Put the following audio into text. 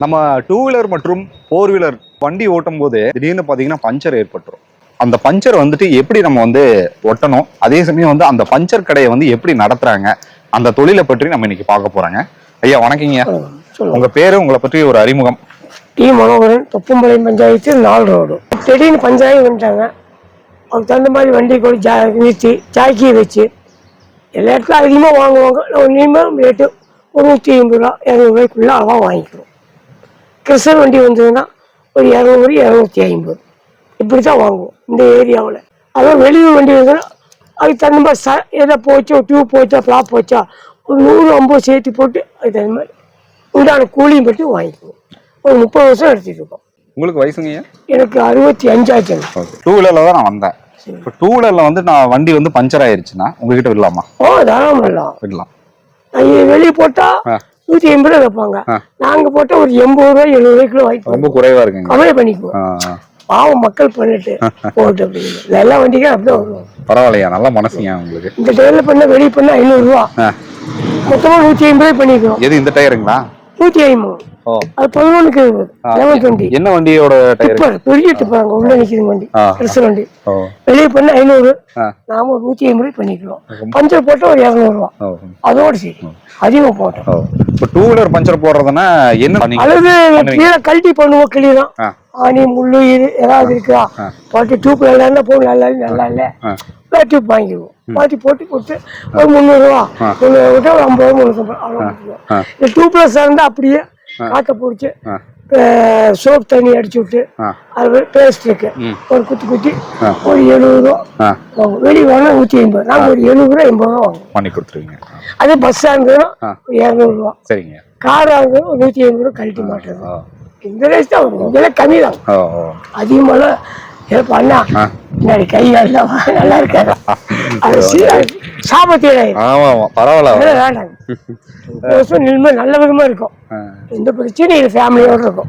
நம்ம two wheeler மற்றும் four wheeler வண்டி ஓட்டும் போது திடீர்னு பார்த்தீங்கன்னா பஞ்சர் ஏற்பட்டுரும். அந்த பஞ்சர் வந்துட்டு எப்படி நம்ம வந்து ஒட்டணும், அதே சமயம் வந்து அந்த பஞ்சர் கடையை வந்து எப்படி நடத்துறாங்க, அந்த தொழிலை பற்றி நம்ம இன்னைக்கு பார்க்க போறாங்க. ஐயா வணக்கங்க. உங்க பேரு, உங்களை பற்றி ஒரு அறிமுகம். T Manoharan, Thoppampalayam panchayat 4 road. திடீர்னு பஞ்சாயத்து வந்துட்டாங்க. அதுக்கு தகுந்த மாதிரி வண்டி கூட நிறுத்தி சாக்கியை வச்சு எல்லா இடத்துல அதிகமாக வாங்குவாங்க. மினிமம் ரேட்டு ஒரு 150 ரூபா 200 ரூபாய்க்குள்ள அளவாக வாங்கிக்கிறோம். கிறிஸ்டல் வண்டி வந்ததுன்னா ஒரு 200 250 இப்படி தான் வாங்குவோம் இந்த ஏரியாவில். அதாவது வெளியூர் வண்டி வந்ததுன்னா அதுக்கு தகுந்த மாதிரி எதை போச்சோ, டியூப் போச்சா, ஃப்ளாப் போச்சா, ஒரு 100-50 சேர்த்து போட்டு அதுக்கு தகுந்த மாதிரி உண்டான கூலியும் பற்றி வாங்கிக்குவோம். ஒரு 30 வருஷம் எடுத்துகிட்டு இருக்கோம். உங்களுக்கு வயசுங்க? எனக்கு 65 ஆச்சு. டூ வீலர்ல தான் நான் வந்தேன். இப்போ டூ வீலர்ல வந்து நான் வண்டி வந்து பஞ்சர் ஆயிருச்சுன்னா உங்ககிட்ட விடலாமா? தாராளம் விடலாம். வெளியே போட்டா 150 ரூபா வைப்பாங்க. நாங்க போட்டா ஒரு 80 ரூபாய் 70 ரூபாய்க்குள்ள வாய்ப்பு. ரொம்ப குறைவா இருக்குங்க. கவலை பண்ணிக்குவோம். பாவம் மக்கள் பண்ணிட்டு போட்டு அப்படின்னு எல்லா வண்டிக்கும் அப்படிதான் வருவோம். பரவாயில்லையா, நல்ல மனசுங்க உங்களுக்கு. இந்த டயர்ல பண்ண வெளியே பண்ணா 500 ரூபா, மொத்தமா 150 ரூபாய் பண்ணிக்குவோம். எது இந்த டயருங்களா? 150. அது 11க்கு 1120. என்ன வண்டியோட டயர்? பெரிய டிப்பர் அங்க உள்ள நிக்குது வண்டி, பெருசு வண்டி. வெளியே பண்ண 500, நாம 150 ரூபாய் பண்ணிக்கிறோம். பஞ்சர் போட்டா ஒரு 200 ரூபா, அதோட சரி அதிகமா போட்டோம். இப்போ டூ வீலர் பஞ்சர் போடுறதுன்னா என்ன அல்லது கீழே கழட்டி பண்ணுவோம். கிளிதான் ஆணி முள்ளு இது ஏதாவது இருக்கா போட்டு டியூப் நல்லா போகும். நல்லா இல்ல டியூப் வாங்கிடுவோம். மாற்றி போட்டு கொடுத்து ஒரு 300 ரூபா, 300 விட்டா ஒரு 50 ரூபா 350 அவ்வளோ. இந்த டியூப்லெஸ் இருந்தா அப்படியே காற்ற பிடிச்சி சோப் தண்ணி அடிச்சு விட்டு அது பேஸ்ட் இருக்கு ஒரு குத்தி ஒரு 70 ரூபா. வெளியே வாங்கினா 150, நாங்க ஒரு 70 ரூபா 80 ரூபா வாங்குவோம். பண்ணி கொடுத்துருவீங்க. அதே பஸ்ஸா இருந்ததுன்னா ஒரு 200 ரூபா. சரிங்க. காரா இருந்தது ஒரு 150 ரூபா கழட்டி மாட்டேது. இந்த ரேஸ் தான் வரும். இதெல்லாம் கம்மி தான். அதிகமான பண்ணா பின்னாடி கை நல்லா இருக்காது. சாபத்தீடு பரவாயில்ல வேண்டாங்க. நல்ல விதமா இருக்கும். எந்த பிரச்சனையும் ஃபேமிலியோட இருக்கும்.